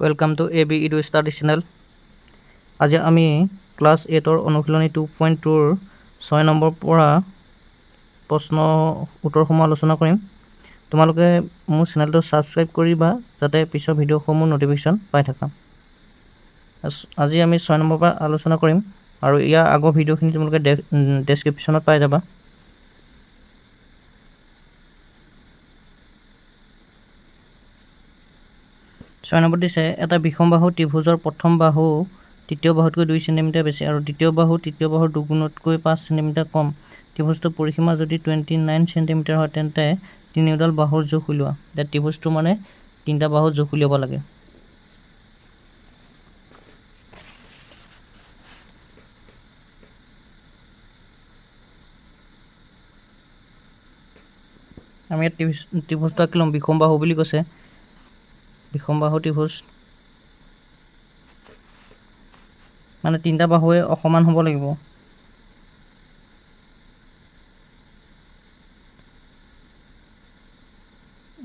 Welcome to A B edu study channel. আজি আমি class 8ৰ অনুশীলনী 2.2ৰ 6 নম্বৰ পৰা প্ৰশ্ন উত্তৰসমূহ আলোচনা কৰিম। তোমালোকে মোৰ চেনেলটো ছাবস্ক্ৰাইব কৰিবা যাতে পিছৰ ভিডিঅ'সমূহ ন'টিফিকেশ্যন পাই থাকা। আজি আমি 6 নম্বৰ পৰা আলোচনা কৰিম আৰু ইয়াৰ আগৰ ভিডিঅ'খিনি তোমালোকে ডেছক্ৰিপশ্যনত পাই যাবা। ছয় নম্বৰ দিছে, এটা বিষমবাহু ত্ৰিভুজৰ প্ৰথম বাহু তৃতীয় বাহুতকৈ 2 চেণ্টিমিটাৰ বেছি আৰু দ্বিতীয় বাহু তৃতীয় বাহুৰ দুগুণতকৈ 5 চেণ্টিমিটাৰ কম। ত্ৰিভুজটোৰ পৰিসীমা যদি 29 চেণ্টিমিটাৰ হয় তেন্তে তিনিওডাল বাহুৰ জোখ উলিওৱা। এতিয়া ত্ৰিভুজটো মানে তিনিটা বাহুৰ জোখ উলিয়াব লাগে। আমি ইয়াত ত্ৰিভুজটো আঁকি ল'ম। বিষমবাহু বুলি কৈছে, বিষমবাহু ত্ৰিভুজ মানে তিনিটা বাহুৱে অসমান হ'ব লাগিব।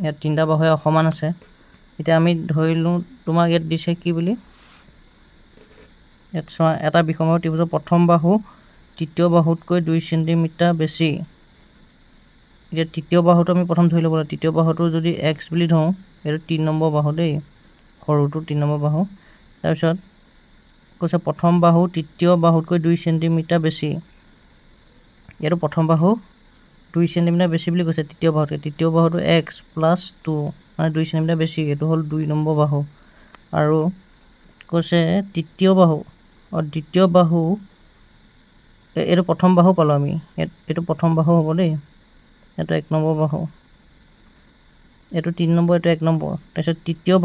ইয়াত তিনিটা বাহুৱে অসমান আছে। এতিয়া আমি ধৰিলোঁ তোমাক ইয়াত দিছে কি বুলি, ইয়াত চোৱা, এটা বিষমবাহু ত্ৰিভুজৰ প্ৰথম বাহু তৃতীয় বাহুতকৈ 2 চেণ্টিমিটাৰ বেছি। এতিয়া তৃতীয় বাহুটো আমি প্ৰথম ধৰি ল'ব লাগিব। তৃতীয় বাহুটো যদি x বুলি ধৰোঁ, এইটো 3 নম্বৰ বাহু দেই, সৰুটো 3 নম্বৰ বাহু। তাৰপিছত কৈছে প্ৰথম বাহু তৃতীয় বাহুতকৈ 2 চেণ্টিমিটাৰ বেছি। এইটো প্ৰথম বাহু 2 চেণ্টিমিটাৰ বেছি বুলি কৈছে তৃতীয় বাহুতকৈ। তৃতীয় বাহুটো x + 2 মানে 2 চেণ্টিমিটাৰ বেছি, এইটো হ'ল 2 নম্বৰ বাহু। আৰু কৈছে দ্বিতীয় বাহু, এইটো প্ৰথম বাহু পালোঁ আমি, এইটো প্ৰথম বাহু হ'ব দেই, এইটো 1 নম্বৰ বাহু, এইটো 3 নম্বৰ, এইটো 1 নম্বৰ। তাৰপিছত দ্বিতীয়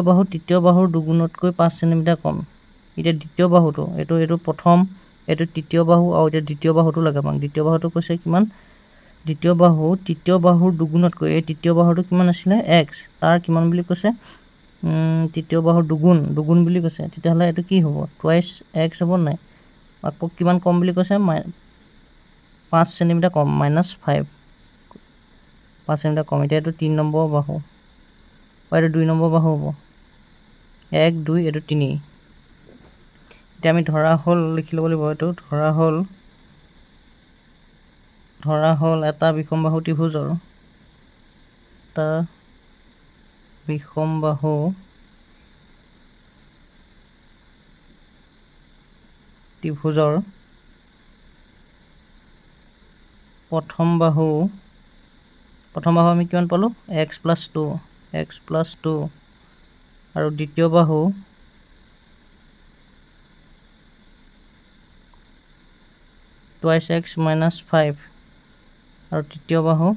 বাহু তৃতীয় বাহুৰ দুগুণতকৈ 5 চেণ্টিমিটাৰ কম। এতিয়া দ্বিতীয় বাহুটো এইটো প্ৰথম, এইটো তৃতীয় বাহু আৰু এতিয়া দ্বিতীয় বাহুটো লাগে আমাক। দ্বিতীয় বাহুটো কৈছে কিমান, দ্বিতীয় বাহু তৃতীয় বাহুৰ দুগুণতকৈ, এই তৃতীয় বাহুটো কিমান আছিলে x, তাৰ কিমান বুলি কৈছে, তৃতীয় বাহুৰ দুগুণ বুলি কৈছে। তেতিয়াহ'লে এইটো কি হ'ব, টুৱাইচ x হ'ব নাই। আকৌ কিমান কম বুলি কৈছে, 5 চেণ্টিমিটাৰ কম, -5 5 চেণ্টিমিটাৰ কম। এতিয়া এইটো 3 নম্বৰ বাহু আৰু এইটো 2 নম্বৰ বাহু হ'ব। 1 2 এইটো 3। এতিয়া আমি ধৰা হ'ল লিখি ল'ব লাগিব। এইটো ধৰা হ'ল এটা বিষমবাহু ত্ৰিভুজৰ, এটা বিষমবাহু ত্ৰিভুজৰ প্ৰথম বাহু আমি কিমান পালোঁ, x + 2 আৰু দ্বিতীয় বাহু টুৱাইচ x -5 আৰু তৃতীয় বাহু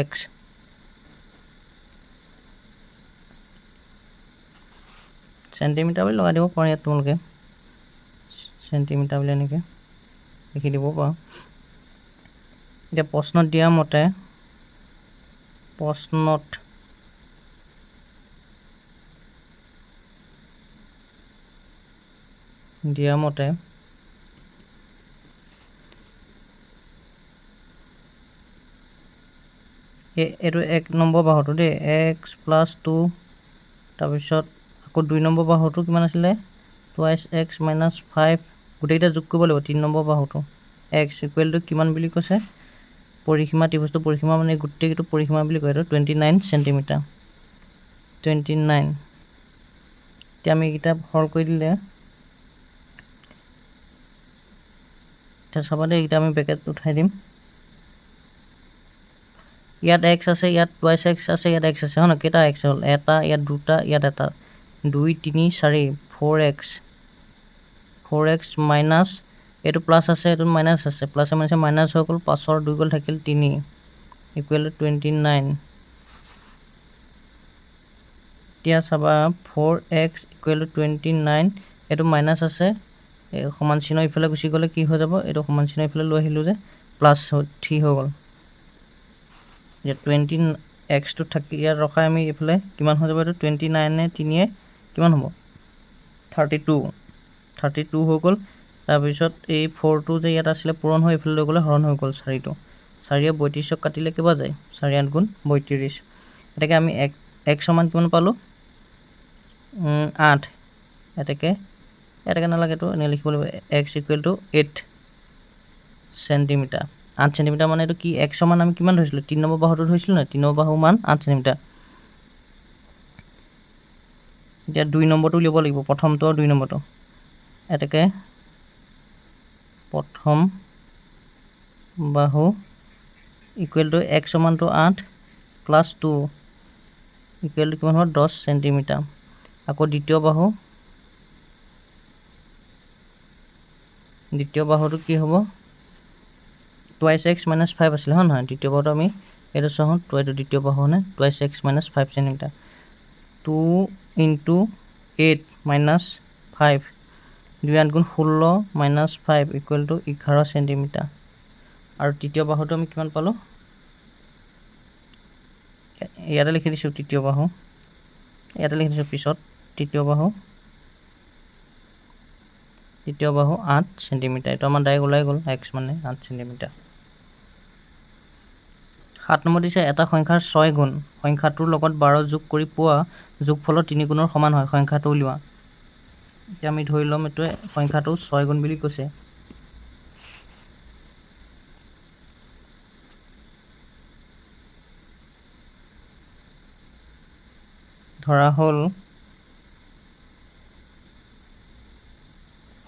x। চেণ্টিমিটাৰ বুলি লগাই দিব পাৰোঁ ইয়াত, তোমালোকে চেণ্টিমিটাৰ বুলি এনেকৈ লিখি দিব পাৰোঁ। এতিয়া প্ৰশ্নত দিয়া মতে এইটো 1 নম্বৰ বাহুটো দেই, x + 2, তাৰপিছত আকৌ 2 নম্বৰ বাহুটো কিমান আছিলে, টুৱাইচ x -5, গোটেইকেইটা যোগ কৰিব লাগিব। 3 নম্বৰ বাহুটো x = কিমান বুলি কৈছে, পৰিসীমা, ত্ৰিভুজটো পৰিসীমা মানে গোটেইটো পৰিসীমা বুলি কয়, এইটো 29 চেণ্টিমিটাৰ, 29। এতিয়া আমি এইকেইটা সৰল কৰি দিলে, এতিয়া চাবা দেই, এইকেইটা আমি ব্ৰেকেট উঠাই দিম। ইয়াত x আছে, ইয়াত টুৱাইচ x আছে, ইয়াত x আছে, হয় নহয়, কেইটা x হ'ল, এটা, ইয়াত দুটা, ইয়াত এটা, 2 3 4 4x মাইনাছ, এইটো প্লাছ আছে, এইটো মাইনাছ আছে, প্লাছে মাইনাছে মাইনাছ হৈ গ'ল, 5ৰ 2 গ'ল, থাকিল 3 = 29। এতিয়া চাবা 4x = 29, এইটো মাইনাছ আছে, এই সমান চিহ্ন ইফালে গুচি গ'লে কি হৈ যাব, এইটো সমান চিহ্ন ইফালে লৈ আহিলোঁ যে +3 হৈ গ'ল। এতিয়া 20xটো থাকি ইয়াত ৰখাই আমি এইফালে কিমান হৈ যাব, এইটো 29 3 কিমান হ'ব, 32 হৈ গ'ল। তাৰপিছত এই 4টো যে ইয়াত আছিলে পূৰণ হৈ এইফালে লৈ গ'লে হৰণ হৈ গ'ল 4টো, 4 32 কাটিলে কিবা যায় 4 8 গুণ 32 এটাকে আমি এক সমান কিমান পালো 8 এটাকে নালাগে তো এনে লিখিব লাগিব x = 8 সেন্টিমিটার 8 সেন্টিমিটার মানে এটো কি x সমান আমি কিমান ধৰিছিলো 3 নম্বৰ বাহুটো ধৰিছিলো না 3 নম্বৰ বাহু মান 8 সেন্টিমিটাৰ এতিয়া 2 নম্বৰটো উলিয়াব লাগিব প্ৰথমটো আৰু 2 নম্বৰটো এটাকে প্ৰথম বাহু = x সমান to 8 plus 2 = কিমান হ'ব 10 সেন্টিমিটার আকৌ দ্বিতীয় বাহুটো কি হ'ব twice x minus 5 আছিল হয় নহয় দ্বিতীয় বাহুটো আমি এটো সহ তো এটো দ্বিতীয় বাহু নে twice x minus 5 centimetre 2 into 8 minus 5 2 8 গুণ 16 minus 5 = 11 সেন্টিমিটার আৰু তৃতীয় বাহুটো আমি কিমান পালো ইয়াতে লিখি দিছো তৃতীয় বাহু ইয়াতে লিখি দিছো পিছত তৃতীয় বাহু 8 সেন্টিমিটার এটা আমাৰ ডাইৰেক্ট ওলাই গ'ল x মানে 8 সেন্টিমিটাৰ 7 নম্বৰ দিছে এটা সংখ্যাৰ 6 গুণ সংখ্যাটোৰ লগত 12 যোগ কৰি পোৱা যোগফলৰ 3 গুণৰ সমান হয় সংখ্যাটো উলিওৱা এতিয়া আমি ধৰি লম এটো সংখ্যাটো 6 গুণ বুলি কৈছে ধৰা হল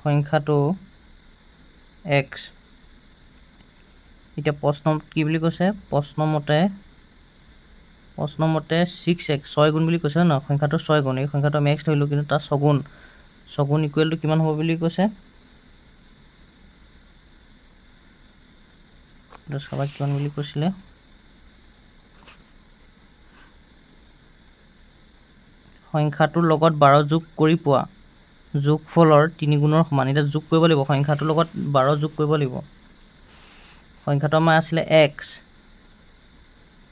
সংখ্যাটো x এটা প্ৰশ্ন কি বুলি কৈছে প্ৰশ্ন মতে 6x 6 গুণ বুলি কৈছে না সংখ্যাটো 6 গুণ এই সংখ্যাটো আমি x ধৰিলো কিন্তু তাৰ 6 গুণ ইকুৱেল টু কিমান হ'ব বুলি কৈছে এটা সবাই কিমান বুলি কৈছিলে সংখ্যাটোৰ লগত 12 যোগ কৰি পোৱা যোগফলৰ 3 গুণৰ সমান এটা যোগ কৰিব লাগিব সংখ্যাটোৰ লগত 12 যোগ কৰিব লাগিব সংখ্যাটো আমাৰ আছিল x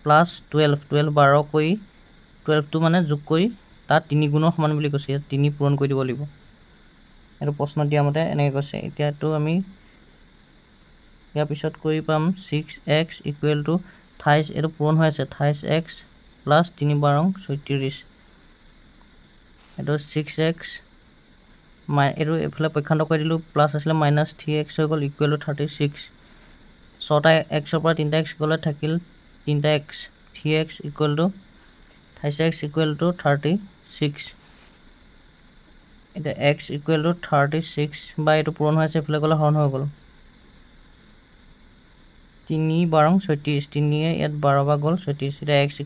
plus 12 12 কৰি 12 টো মানে যোগ কৰি তাৰ 3 গুণৰ সমান বুলি কৈছে 3 পূৰণ কৰি দিব লাগিব এটো প্ৰশ্ন দিয়া মতে এনেকৈ কৈছে এতিয়াটো আমি ইয়াৰ পিছত কৰি পাম 6x = 28 এটো পূৰণ হৈ আছে 28x plus 3 12 36 এটো 6x এটো এফালে পক্ষান্ত কৰি দিলো প্লাস আছিল -3x হৈ গল ইকুৱেল টু 36 6টা x ৰ পৰা 3টা x গলে থাকিল 3টা x 3x = 26x = 36 এটা x = 36 বা এটো পূৰণ হৈ আছে এফালে গলে হৰণ হৈ গল 3 12 36 3 এ ইয়াত 12 বা গল 36 এটা x =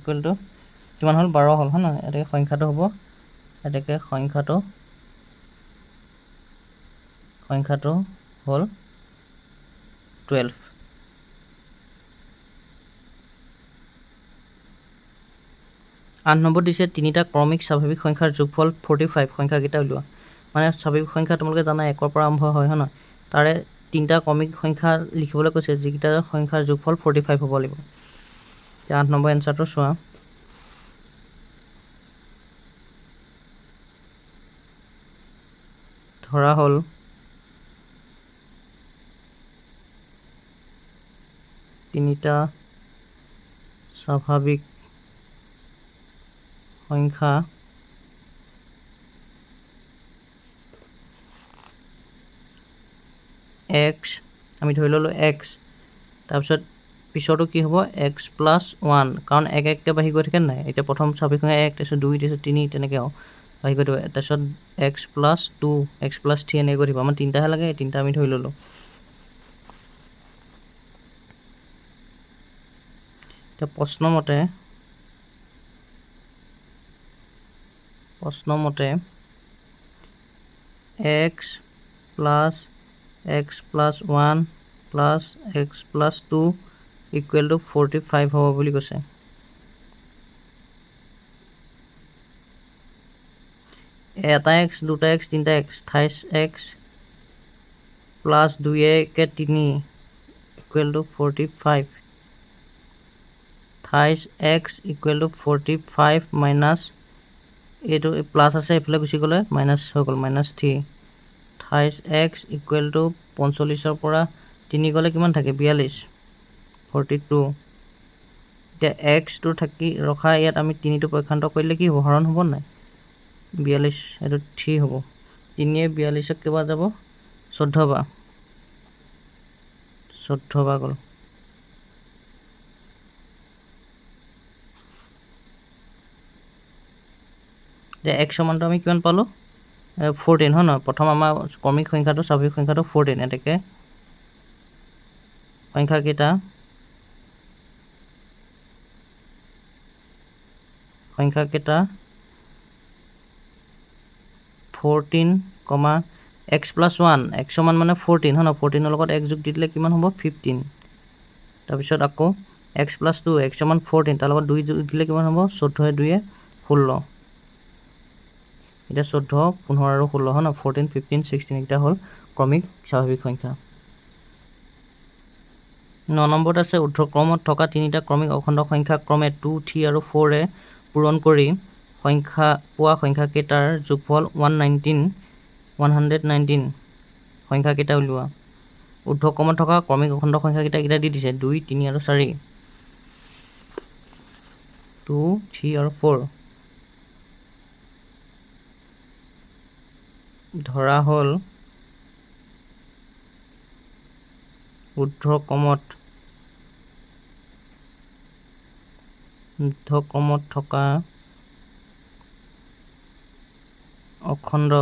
কিমান হল 12 হল হনা এটা সংখ্যাটো হ'ব এটাকে সংখ্যাটো হল 12 8 নম্বৰ দিছে তিনিটা ক্ৰমিক স্বাভাৱিক সংখ্যাৰ যোগফল 45 সংখ্যাকেইটা উলিওৱা মানে স্বাভাৱিক সংখ্যা তোমালোকে জানা 1 ৰ পৰা আৰম্ভ হয় হনা তাৰে তিনিটা ক্ৰমিক সংখ্যা লিখিবলৈ কৈছে যিকিটা সংখ্যাৰ যোগফল 45 হ'ব লাগিব 8 নম্বৰ এনসাৰটো চোৱা ধৰা হল তিনিটা স্বাভাৱিক সংখ্যা x আমি ধৰি ললো x তাৰপিছত পিছৰটো কি হ'ব x + 1 কাৰণ 1 1 কে বাঢ়ি গৈ থাকে নাই এটা প্ৰথম স্বাভাৱিক সংখ্যা 1 তাৰপিছত 2 তাৰপিছত 3 তেনেকৈ বাঢ়ি গৈ থাকে তাৰপিছত x + 2 x + 3 এনেকৈ গৈ থাকিব আমাৰ তিনিটাহে লাগে এই তিনিটা আমি ধৰি ললো এটা প্ৰশ্ন মতে x plus x plus 1 plus x plus 2 equal to 45 হ'ব বুলি কৈছে এটা x দুটা x তিনটা x 28x plus 2 K 3 equal to 45 28x equal to 45 minus এটো প্লাস আছে এফালে গুছি গলে মাইনাস হৈ গল -3 28x equal to 45 ৰ পৰা 3 গলে কিমান থাকে 42 42 এতিয়া xটো থাকি ৰখা ইয়াত আমি 3টো পক্ষান্ত কৰিলে কি হ'ব হৰণ হ'ব নাই 42 এটো 3 হ'ব 3 এ 42ক কেবা যাব 14 বাৰ 14 বাৰ গ'ল এতিয়া x সমানটো আমি কিমান পালো 14 হয় ন প্ৰথম আমাৰ ক্ৰমিক সংখ্যাটো স্বাভাৱিক সংখ্যাটো 14 এটাকে সংখ্যা কেইটা (14, x plus 1 x সমান মানে 14 হয় ন 14 লগত x যোগ দি দিলে কিমান হ'ব 15 তাৰপিছত আকৌ x plus 2 x সমান 14 তাৰ লগত 2 যোগ দিলে কিমান হ'ব 14 2 16 এটা 14 15 আৰু 16 হয় ন 14 15 16 এটা হ'ল ক্ৰমিক স্বাভাৱিক সংখ্যা 9 নম্বৰত আছে ঊৰ্ধ্বক্ৰমত থকা তিনিটা ক্ৰমিক অখণ্ড সংখ্যা ক্ৰমে 2 3 আৰু 4 এ পূৰণ কৰি পোৱা সংখ্যা কেইটাৰ যোগফল 119 সংখ্যা কেইটা উলিওৱা ঊৰ্ধ্বক্ৰমত থকা ক্ৰমিক অখণ্ড সংখ্যা কেইটা দি দিছে 2 3 আৰু 4 2 3 আৰু 4 ধৰা হ'ল ঊৰ্ধ্বক্ৰমত থকা অখণ্ড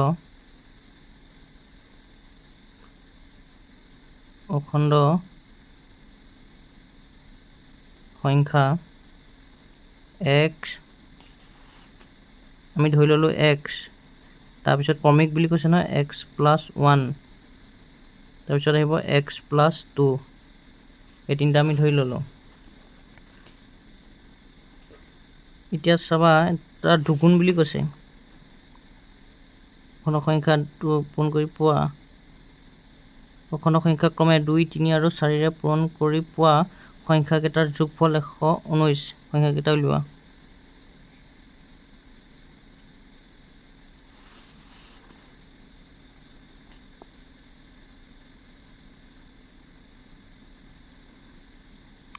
সংখ্যা x আমি ধৰি ললো x তাৰপিছত ক্ৰমিক বুলি কৈছে নহয় x plus 1 তাৰপিছত আহিব x plus 2 এই তিনিটা আমি ধৰি ললো এতিয়া চাবা তাৰ দুগুণ বুলি কৈছে অখণ্ড সংখ্যাটো পূৰণ কৰি পোৱা অখণ্ড সংখ্যা ক্ৰমে 2 3 আৰু 4 ৰে পূৰণ কৰি পোৱা সংখ্যা কেইটাৰ যোগফল 119 সংখ্যা কেইটা উলিওৱা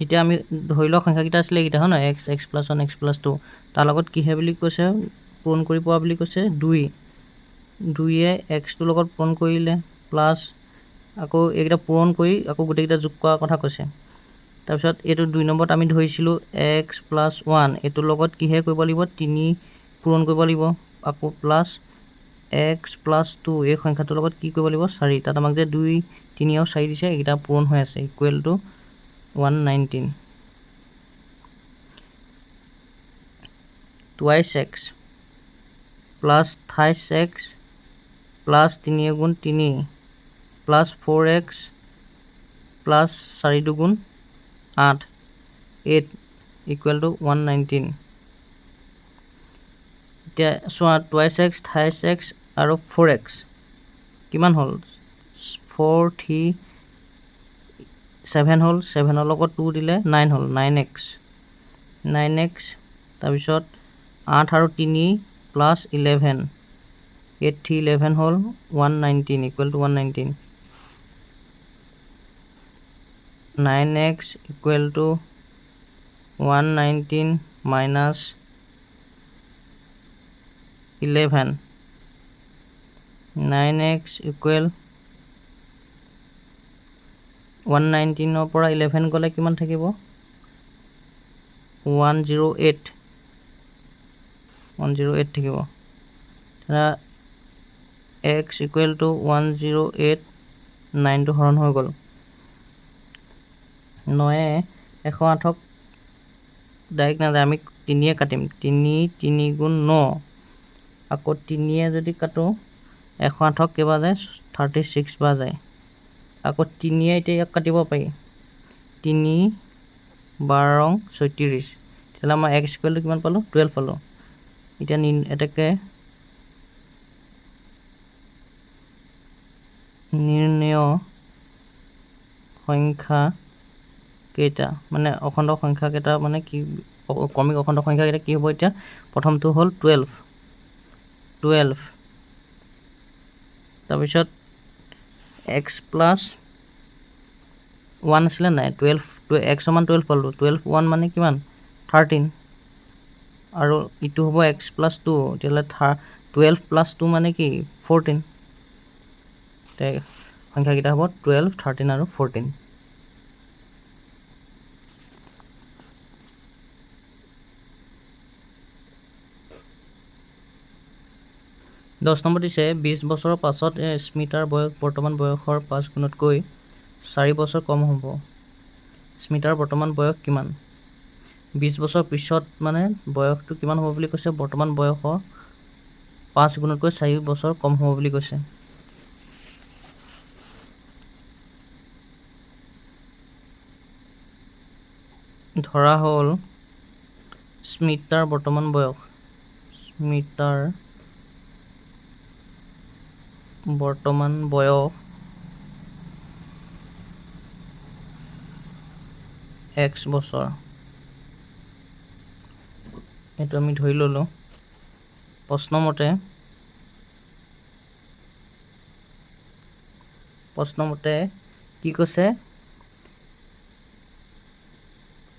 এতিয়া আমি ধৰি লওক সংখ্যা কেইটা আছিল এইটা হয় না x x plus 1 x plus 2 তাৰ লগত কি হে বুলি কৈছে পূৰণ কৰি পোৱা বুলি কৈছে 2 এ x ৰ লগত পূৰণ কৰিলে প্লাস আকৌ এইটা পূৰণ কৰি আকৌ গোটেইটা যোগ কৰা কথা কৈছে তাৰপিছত এটো 2 নম্বৰত আমি ধৰিছিলো x plus 1 এটোৰ লগত কি হে কৰিব লাগিব 3 পূৰণ কৰিব লাগিব আকৌ প্লাস x plus 2 এই সংখ্যাটোৰ লগত কি কৰিব লাগিব 4 তাত আমাক যে 2 3 আৰু 4 দিছে এইটা পূৰণ হৈ আছে equal to 119 twice x plus 28x plus 3 গুণ 3 plus 4x plus 4 দুগুণ 8 equal to 119 এতিয়া সোয়া twice x 28x আৰু 4x কিমান হল 4 3 7 হল 7 ৰ লগত 2 দিলে 9 হল 9x তাৰপিছত 8 আৰু 3 plus 11 8 3 11 hall 119 equal to 119 9x equal to 119 minus 11 9x equal 119 ৰ পৰা 11 গলে কিমান থাকিব 108 থাকিব তাৰা x equal to 108 9 টো হৰণ হৈ গল 9 108ক ডাইৰেক্ট না আমি 3 এ কাটিম 3 গুণ 9 আকৌ 3 এ যদি কাটো 108ক কেবা যায় 36 বা যায় আকৌ 3 এ এতিয়া কাটিব পাৰি 3 12 36 তেলা আমাৰ x ইকুৱেল টু কিমান পালো 12 পালো এতিয়া এটাকে নিৰ্ণয় সংখ্যা কেইটা মানে অখণ্ড সংখ্যা কেইটা মানে কি ক্ৰমিক অখণ্ড সংখ্যা কেইটা কি হ'ব এতিয়া প্ৰথমটো হ'ল 12 তাৰপিছত x plus 1 আছিল নাই 12 x সমান 12 পালোঁ 12 1 মানে কিমান 13 আৰু ইটো হ'ব x + 2 তেতিয়াহ'লে 12 + 2 মানে কি 14 তে সংখ্যাকেইটা হ'ব 12 13 আৰু 14 10 নম্বৰ দিছে 20 বছৰৰ পাছত স্মিতাৰ বয়স বৰ্তমান বয়সৰ 5 গুণতকৈ 4 বছৰ কম হ'ব স্মিতাৰ বৰ্তমান বয়স কিমান 20 বছৰ পিছত মানে বয়সটো কিমান হ'ব বুলি কৈছে বৰ্তমান বয়সৰ 5 গুণতকৈ 4 বছৰ কম হ'ব বুলি কৈছে ধৰা হ'ল স্মিতাৰ বৰ্তমান বয়স বৰ্তমান বয়স x বছৰ এইটো আমি ধৰি ললো প্ৰশ্নমতে কি কৈছে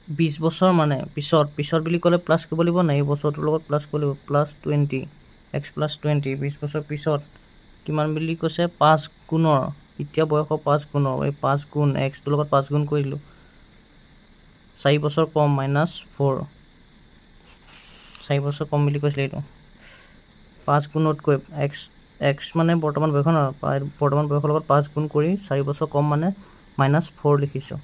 20 বছৰ মানে পিছত বুলি ক'লে প্লাস কৰিব লাগিব নাই এই বছৰটোৰ লগত প্লাস কৰিব +20 x + 20 20 বছৰ পিছত কিমান বুলি কৈছে 5 গুণৰ এতিয়া বয়সৰ 5 গুণৰ এই 5 গুণ x টোৰ লগত 5 গুণ কৰিলো 4 বছৰ কম -4 4 বছৰ কম বুলি কৈছিলে এইটো 5 গুণতকৈ x মানে বৰ্তমান বয়স ন বৰ্তমান বয়সৰ লগত 5 গুণ কৰি 4 বছৰ কম মানে -4 লিখিছো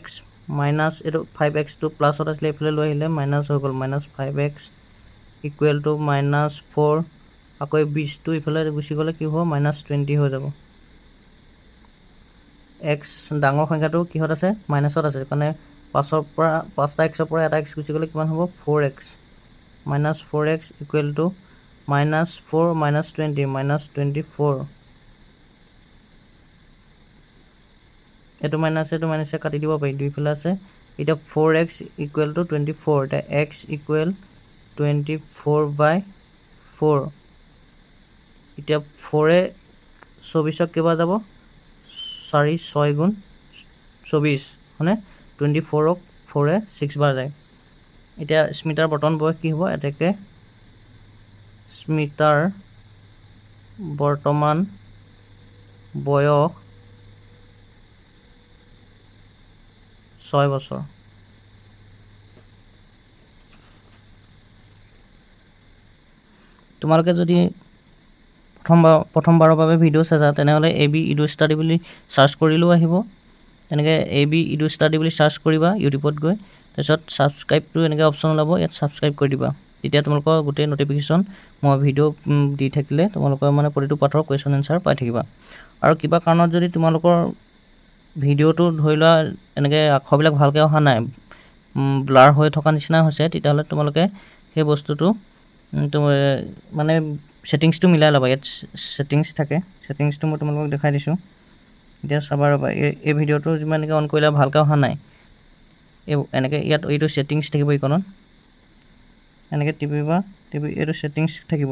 x মাইনাস এইটো 5x টো প্লাসত আসলে এফালে লৈ আহিলে মাইনাস হৈ গ'ল -5x ইকুৱেল টু -4 আকৌ 20 টো ইফালে গুচি গ'লে কি হ'ব -20 হৈ যাব x ডাঙৰ সংখ্যাটো কিহত আছে মাইনাসত আছে মানে 5ৰ পৰা 5টা x ৰ পৰা এটা x গুচি গ'লে কিমান হ'ব 4x -4x ইকুৱেল টু -4 -20 -24 এটো মাইনাসে কাটি দিব পাৰি দুইফালে আছে এটা 4x ইকুৱেল টু 24 এটা x ইকুৱেল 24/4 এটা 4 এ 24ক কেবা যাব 4 6 গুণ 24 মানে 24ক 4 এ 6 বাৰ যায় এটা স্মিতাৰ বৰ্তমান বয়স কি হ'ব এটাকে স্মিতাৰ বৰ্তমান বয়স 6 বছৰ তোমালোকে যদি প্ৰথমবাৰৰ বাবে ভিডিও চাইছা তেনেহলে AB ইডু ষ্টাডি বুলি সাৰ্চ কৰিলেও আহিব তেনেকে AB ইডু ষ্টাডি বুলি সাৰ্চ কৰিবা ইউটিউবত গৈ তাৰপিছত সাবস্ক্ৰাইবটো এনেকে অপচন ওলাব ইয়াত সাবস্ক্ৰাইব কৰি দিবা তেতিয়া তোমালোকৰ গোটেই নটিফিকেশন মই ভিডিও দি থাকিলে তোমালোকৰ মানে প্ৰতিটো পাঠৰ কোৱেশ্চন আনসাৰ পাই থাকিবা আৰু কিবা কাৰণত যদি তোমালোকৰ ভিডিওটো ধৰিলা এনেকে আখৰবিলাক ভালকে অহা নাই ব্লাৰ হৈ থকা নিচিনা হৈছে তেতিয়াহলে তোমালোকে সেই বস্তুটো মানে সেটিংসটো মিলাই লবা ইয়াত সেটিংস থাকে সেটিংসটো মই তোমালোকক দেখাই দিছো এতিয়া চাবা ৰবা এই ভিডিওটো যিমানকে অন কৰিলা ভালকে অহা নাই এনেকে ইয়াত এইটো সেটিংস থাকিব ইকনত এনেকে টিপিবা এইটো সেটিংস থাকিব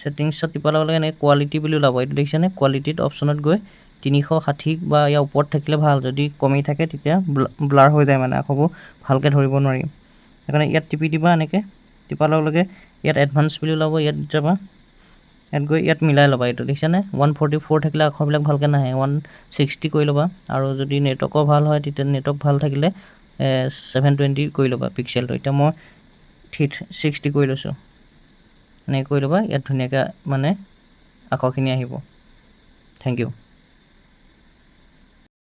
সেটিংসত টিপাৰ লগে এনে কোৱালিটি বুলি ওলাব এইটো দেখিছানে কোৱালিটিত অপচনত গৈ 360 বা ইয়াৰ ওপৰত থাকিলে ভাল যদি কমি থাকে তেতিয়া ব্লাৰ হৈ যায় মানে আখৰবোৰ ভালকে ধৰিব নোৱাৰি সেইকাৰণে ইয়াত টিপি দিবা এনেকে টিপাৰ লগে ইয়াত এডভান্স বুলি ওলাব ইয়াত যাবা ইয়াত গৈ ইয়াত মিলাই লবা এইটো দেখিছানে 144 থাকিলে আখৰবিলাক ভালকে নাহে 160 কৰি লবা আৰু যদি নেটৱৰ্ক ভাল হয় তেতিয়া নেটৱৰ্ক ভাল থাকিলে 720 কৰি লবা পিক্সেলটো এতিয়া মই 60 কৰি লৈছো এনে কৰি লবা ইয়াত ধুনিয়াকৈ মানে আখৰখিনি আহিব থ্যাংক ইউ